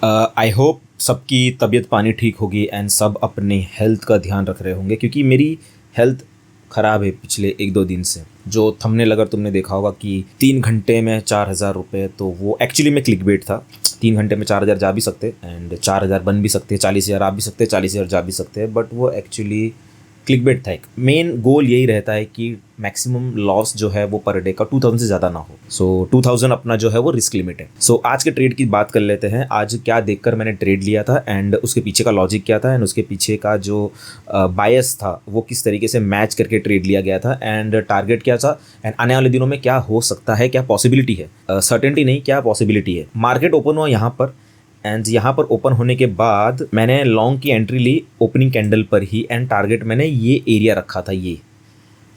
I hope सबकी तबीयत पानी ठीक होगी एंड सब अपने हेल्थ का ध्यान रख रहे होंगे, क्योंकि मेरी हेल्थ ख़राब है पिछले 1-2 दिन से। जो थंबनेल अगर तुमने देखा होगा कि 3 घंटे में 4,000 रुपये, तो वो एक्चुअली में क्लिकबेट था। 3 घंटे में 4,000 जा भी सकते एंड 4,000 बन भी सकते, 40,000 आ भी सकते, 40,000 जा भी सकते हैं, बट वो एक्चुअली क्लिकबेट था। एक मेन गोल यही रहता है कि मैक्सिमम लॉस जो है वो पर डे का 2,000 से ज़्यादा ना हो। सो 2,000 अपना जो है वो रिस्क लिमिट है। सो आज के ट्रेड की बात कर लेते हैं। आज क्या देखकर मैंने ट्रेड लिया था एंड उसके पीछे का लॉजिक क्या था एंड उसके पीछे का जो बायस था वो किस तरीके से मैच करके ट्रेड लिया गया था एंड टारगेट क्या था एंड आने वाले दिनों में क्या हो सकता है, क्या पॉसिबिलिटी है। सर्टेनिटी नहीं, क्या पॉसिबिलिटी है। मार्केट ओपन हुआ यहाँ पर एंड यहाँ पर ओपन होने के बाद मैंने लॉन्ग की एंट्री ली ओपनिंग कैंडल पर ही एंड टारगेट मैंने ये एरिया रखा था। ये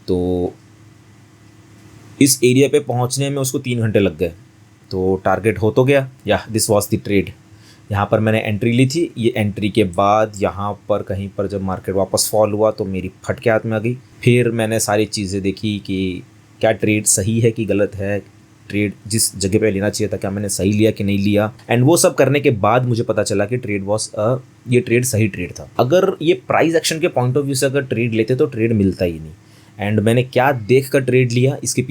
तो इस एरिया पे पहुँचने में उसको 3 घंटे लग गए, तो टारगेट हो तो गया। या दिस वॉज द ट्रेड। यहाँ पर मैंने एंट्री ली थी। ये एंट्री के बाद यहाँ पर कहीं पर जब मार्केट वापस फॉल हुआ तो मेरी फट के हाथ में आ गई। फिर मैंने सारी चीज़ें देखी कि क्या ट्रेड सही है कि गलत है, ट्रेड जिस जगह पे लेना चाहिए था क्या मैंने सही लिया कि नहीं लिया, एंड वो सब करने के बाद मुझे पता चला कि ये ट्रेड सही ट्रेड था। अगर ये प्राइस एक्शन के पॉइंट ऑफ व्यू से अगर ट्रेड लेते तो ट्रेड मिलता ही नहीं। एंड मैंने क्या देख कर ट्रेड लिया, इसके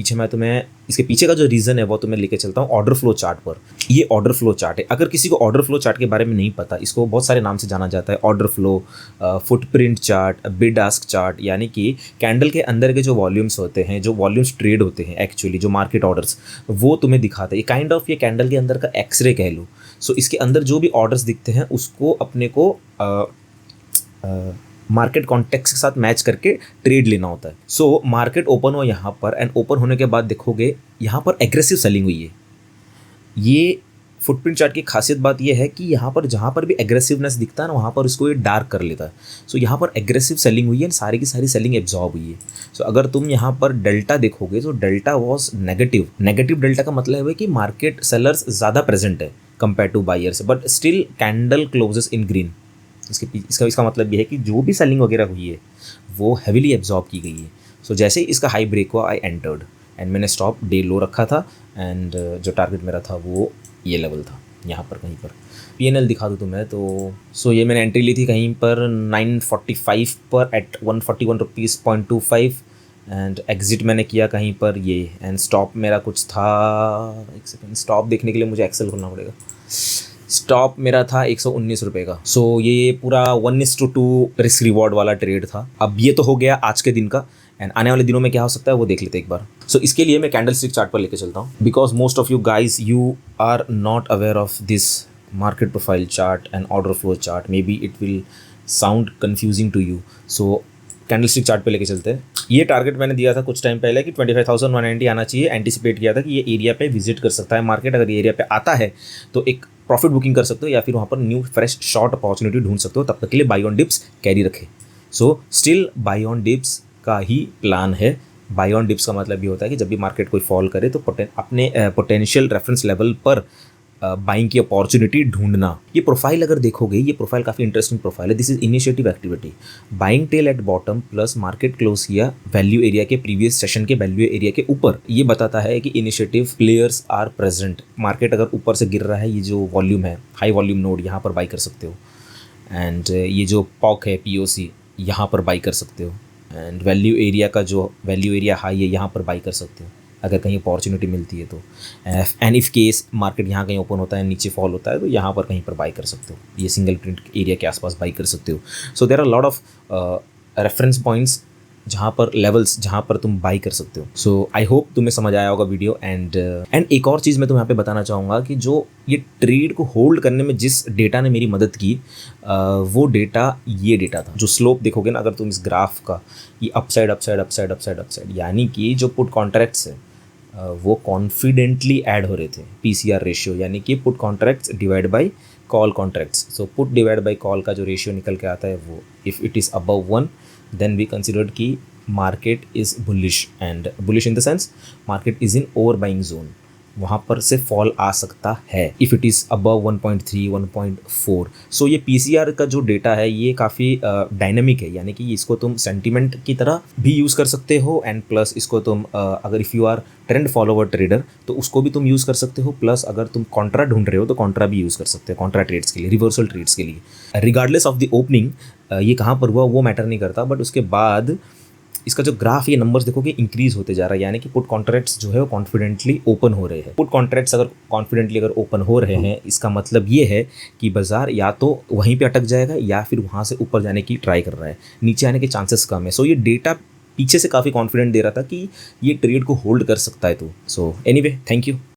पीछे का जो रीज़न है वो तो मैं लेके चलता हूँ ऑर्डर फ्लो चार्ट पर। ये ऑर्डर फ्लो चार्ट है। अगर किसी को ऑर्डर फ्लो चार्ट के बारे में नहीं पता, इसको बहुत सारे नाम से जाना जाता है। Order flow, footprint chart, bid ask chart, यानी कि कैंडल के अंदर के जो वॉल्यूम्स होते हैं, जो वॉल्यूम्स ट्रेड होते हैं एक्चुअली, जो मार्केट ऑर्डर्स, वो तुम्हें दिखाता है। ये काइंड ऑफ ये कैंडल के अंदर का एक्सरे कह लो। सो इसके अंदर जो भी ऑर्डर्स दिखते हैं उसको अपने को मार्केट कॉन्टेक्स्ट के साथ मैच करके ट्रेड लेना होता है। सो मार्केट ओपन हुआ यहाँ पर एंड ओपन होने के बाद देखोगे यहाँ पर एग्रेसिव सेलिंग हुई है। ये फुटप्रिंट चार्ट की खासियत बात ये है कि यहाँ पर जहाँ पर भी एग्रेसिवनेस दिखता है ना, वहाँ पर उसको ये डार्क कर लेता है। सो यहाँ पर एग्रेसिव सेलिंग हुई है, सारी की सारी सेलिंग एब्जॉर्ब हुई है। सो अगर तुम यहाँ पर डेल्टा देखोगे तो डेल्टा वॉज नेगेटिव डेल्टा का मतलब है कि मार्केट सेलर्स ज़्यादा प्रेजेंट है compare to buyers, but still candle closes in green. इसका मतलब ये है कि जो भी सेलिंग वगैरह हुई है वो हैविली एब्जॉर्ब की गई है। सो जैसे ही इसका हाई ब्रेक हुआ, आई एंटर्ड एंड मैंने स्टॉप डे लो रखा था एंड जो टारगेट मेरा था वो ये लेवल था यहाँ पर कहीं पर। पीएनएल दिखा दूँ तुम्हें तो सो ये मैंने एंट्री ली थी कहीं पर 945 पर एट 141 रुपीज़ 0.25 एंड एग्जिट मैंने किया कहीं पर ये, एंड स्टॉप मेरा कुछ था, एक सेकेंड, स्टॉप देखने के लिए मुझे एक्सेल खोलना पड़ेगा। स्टॉप मेरा था 119 रुपये का। सो ये पूरा 1:2 रिस्क रिवॉर्ड वाला ट्रेड था। अब ये तो हो गया आज के दिन का, एंड आने वाले दिनों में क्या हो सकता है वो देख लेते हैं एक बार। सो इसके लिए मैं कैंडल स्टिक चार्ट पर लेके चलता हूँ, because most of you guys you are not aware of this market profile chart and order flow chart. Maybe it will sound confusing to you. So candlestick chart पे लेके चलते हैं। ये target मैंने दिया था कुछ time पहले कि 25,190 आना चाहिए। एंटिसिपेट किया था कि ये एरिया पे विजिट कर सकता है मार्केट। अगर ये एरिया पे आता है तो एक प्रॉफिट बुकिंग कर सकते हो या फिर वहाँ पर न्यू फ्रेश शॉर्ट अपॉर्चुनिटी ढूंढ सकते हो। तब तक के लिए बाई ऑन डिप्स कैरी रखे। So still by on dips का ही प्लान है। बाई ऑन डिप्स का मतलब ये होता है कि जब भी मार्केट कोई फॉल करे तो अपने पोटेंशियल रेफरेंस लेवल पर बाइंग की अपॉर्चुनिटी ढूंढना। ये प्रोफाइल अगर देखोगे, ये प्रोफाइल काफ़ी इंटरेस्टिंग प्रोफाइल है। This is initiative activity, buying tail at bottom plus market close किया वैल्यू एरिया के प्रीवियस सेशन के वैल्यू एरिया के ऊपर। ये बताता है कि initiative players are present. Market अगर ऊपर से गिर रहा है, ये जो वॉल्यूम है हाई वॉल्यूम नोड, यहाँ पर बाई कर सकते हो। एंड ये जो पॉक है POC, यहाँ पर बाई कर सकते हो। एंड वैल्यू एरिया का जो वैल्यू एरिया हाई है, यहाँ पर बाई कर सकते हो अगर कहीं अपॉर्चुनिटी मिलती है तो। एंड इफ़ केस मार्केट यहाँ कहीं ओपन होता है, नीचे फॉल होता है, तो यहाँ पर कहीं पर बाई कर सकते हो। ये सिंगल प्रिंट एरिया के आसपास बाई कर सकते हो। So there are lot of reference points जहाँ पर लेवल्स जहाँ पर तुम बाई कर सकते हो। सो आई होप तुम्हें समझ आया होगा वीडियो। एंड एक और चीज़ मैं तुम्हें यहाँ पे बताना चाहूँगा कि जो ये ट्रेड को होल्ड करने में जिस डेटा ने मेरी मदद की, वो डेटा ये डेटा था। जो स्लोप देखोगे ना अगर तुम इस ग्राफ का, ये upside upside upside upside upside, यानी कि जो पुट कॉन्ट्रैक्ट्स है वो कॉन्फिडेंटली ऐड हो रहे थे। PCR रेशियो, यानी कि put contracts divide by call contracts. So put divide by call का जो रेशियो निकल के आता है वो if it is above 1 then we considered कि market is bullish, and bullish in the sense market is in over buying zone. वहाँ पर से फॉल आ सकता है if it is above 1.3 1.4। So ये पीसीआर का जो डेटा है ये काफ़ी डायनेमिक है, यानी कि इसको तुम सेंटिमेंट की तरह भी यूज़ कर सकते हो, एंड प्लस इसको तुम अगर if you are trend follower trader तो उसको भी तुम यूज़ कर सकते हो, प्लस अगर तुम कॉन्ट्रा ढूंढ रहे हो तो कॉन्ट्रा भी यूज़ कर सकते हो कॉन्ट्रा ट्रेड्स के लिए, रिवर्सल ट्रेड्स के लिए। रिगार्डलेस ऑफ द ओपनिंग ये कहाँ पर हुआ वो मैटर नहीं करता, बट उसके बाद इसका जो ग्राफ ये नंबर्स देखोगे इंक्रीज होते जा रहा है, यानी कि पुट कॉन्ट्रैक्ट्स जो है वो कॉन्फिडेंटली ओपन हो रहे हैं। पुट कॉन्ट्रैक्ट्स अगर कॉन्फिडेंटली अगर ओपन हो रहे हैं, इसका मतलब ये है कि बाजार या तो वहीं पे अटक जाएगा या फिर वहाँ से ऊपर जाने की ट्राई कर रहा है, नीचे आने के चांसेस कम है। सो ये डेटा पीछे से काफ़ी कॉन्फिडेंट दे रहा था कि ये ट्रेड को होल्ड कर सकता है। तो सो एनीवे, थैंक यू।